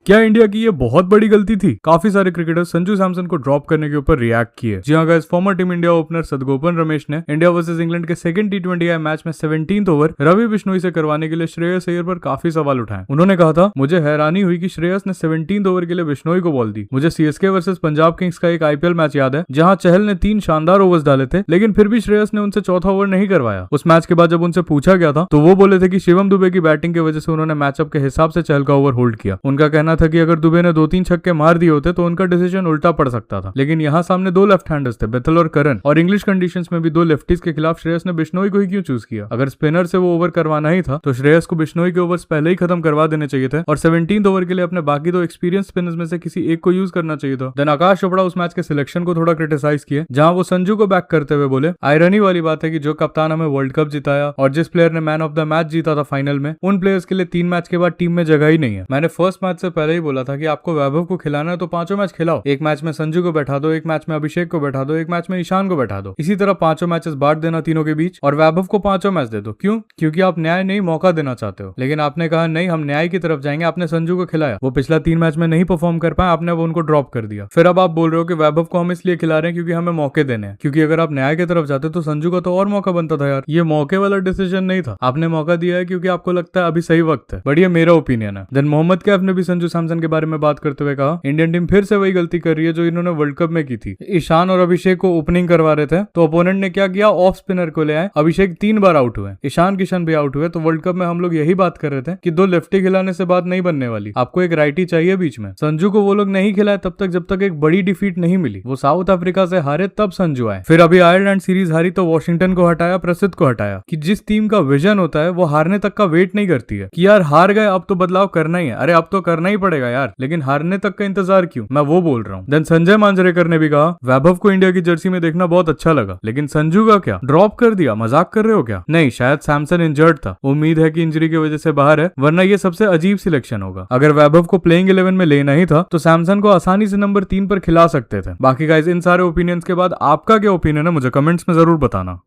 क्या इंडिया की ये बहुत बड़ी गलती थी? काफी सारे क्रिकेटर्स संजू सैमसन को ड्रॉप करने के ऊपर रिएक्ट किए। जी हाँ guys, farmer team India opener Sadagoppan Ramesh ने इंडिया वर्सेस इंग्लैंड के सेकंड टी20 मैच में 17th ओवर रवि बिश्नोई से करवाने के लिए श्रेयस अय्यर पर काफी सवाल उठाए। उन्होंने कहा था, मुझे हैरानी हुई कि श्रेयस ने 17th ओवर के लिए बिश्नोई को बॉल दी। मुझे सीएसके वर्सेस पंजाब किंग्स का एक आईपीएल मैच याद है जहां चहल ने 3 शानदार ओवर्स डाले थे, लेकिन फिर भी श्रेयस ने उनसे चौथा ओवर नहीं करवाया। उस मैच के बाद जब उनसे पूछा गया था तो वो बोले थे कि शिवम दुबे की बैटिंग की वजह से उन्होंने मैचअप के हिसाब से चहल का ओवर होल्ड किया। उनका कहना था कि अगर दुबे ने 2-3 छक्के मार दिए होते तो उनका डिसीजन उल्टा पड़ सकता था, लेकिन यहाँ सामने 2 लेफ्ट हैंडर्स थे, बेथल और करन, और इंग्लिश कंडीशंस में भी 2 लेफ्टीज के खिलाफ श्रेयस ने बिश्नोई को ही क्यों चूज किया? अगर स्पिनर से वो ओवर करवाना ही था तो श्रेयस को बिश्नोई के ओवर्स पहले ही खत्म करवा देने चाहिए थे और 17th ओवर के लिए अपने बाकी 2 एक्सपीरियंस स्पिनर्स में से किसी एक को यूज करना चाहिए था। देन आकाश चोपड़ा उस मैच के सिलेक्शन को थोड़ा क्रिटिसाइज किए, जहां वो संजू को बैक करते हुए बोले, आयरनी वाली बात है कि जो कप्तान हमें वर्ल्ड कप जिताया और जिस प्लेयर ने मैन ऑफ द मैच जीता था फाइनल में, उन प्लेयर्स के लिए 3 मैच के बाद टीम में जगह ही नहीं है। मैंने फर्स्ट मैच से पहले ही बोला था कि आपको वैभव को खिलाना है तो 5 मैच खिलाओ। एक मैच में संजू को बैठा दो, एक मैच में अभिषेक को बैठा दो, एक मैच में ईशान को बैठा दो। इसी तरह 5 मैचेस बांट देना तीनों के बीच और वैभव को 5 मैच दे दो। क्यों? क्योंकि आप न्याय नहीं मौका देना चाहते हो। लेकिन आपने कहा नहीं, हम न्याय की तरफ जाएंगे। आपने संजू को खिलाया, वो पिछला 3 मैच में नहीं परफॉर्म कर पाए, आपने अब उनको ड्रॉप कर दिया। फिर अब आप बोल रहे हो कि वैभव को हम इसलिए खिला रहे हैं क्योंकि हमें मौके देने हैं। क्योंकि अगर आप न्याय की तरफ जाते तो संजू का तो और मौका बनता था यार। ये मौके वाला डिसीजन नहीं था, आपने मौका दिया है क्योंकि आपको लगता है अभी सही वक्त है। बढ़िया, मेरा ओपिनियन है। देन मोहम्मद कैफ ने भी संजू सैमसन के बारे में बात करते हुए कहा, इंडियन टीम फिर से वही गलती कर रही है जो इन्होंने वर्ल्ड कप में की थी। ईशान और अभिषेक को ओपनिंग करवा रहे थे तो ओपोनेंट ने क्या किया, ऑफ स्पिनर को ले आए। अभिषेक 3 बार आउट हुए, ईशान किशन भी आउट हुए। तो वर्ल्ड कप में हम लोग यही बात कर रहे थे कि 2 लेफ्टी खिलाने से बात नहीं बनने वाली, आपको एक राइटी चाहिए बीच में। संजू को वो लोग नहीं खिलाए तब तक जब तक एक बड़ी डिफीट नहीं मिली। वो साउथ अफ्रीका से हारे तब संजू आए। फिर अभी आयरलैंड सीरीज हारी तो वॉशिंगटन को हटाया, प्रसिद्ध को हटाया। कि जिस टीम का विजन होता है वो हारने तक का वेट नहीं करती है कि यार हार गए अब तो बदलाव करना ही है। अरे अब तो करना ही पड़ेगा यार, लेकिन हारने तक का इंतजार क्यों? मैं वो बोल रहा हूँ। देन संजय मांजरेकर ने भी कहा, वैभव को इंडिया की जर्सी में देखना बहुत अच्छा लगा, लेकिन संजू का क्या, ड्रॉप कर दिया? मजाक कर रहे हो क्या? नहीं, शायद सैमसन इंजर्ड था, उम्मीद है कि इंजरी की वजह से बाहर है, वरना ये सबसे अजीब सिलेक्शन होगा। अगर वैभव को प्लेइंग 11 में लेना ही था तो सैमसन को आसानी से नंबर 3 पर खिला सकते थे। बाकी गाइस, इन सारे ओपिनियंस के बाद आपका क्या ओपिनियन है मुझे कमेंट्स में जरूर बताना।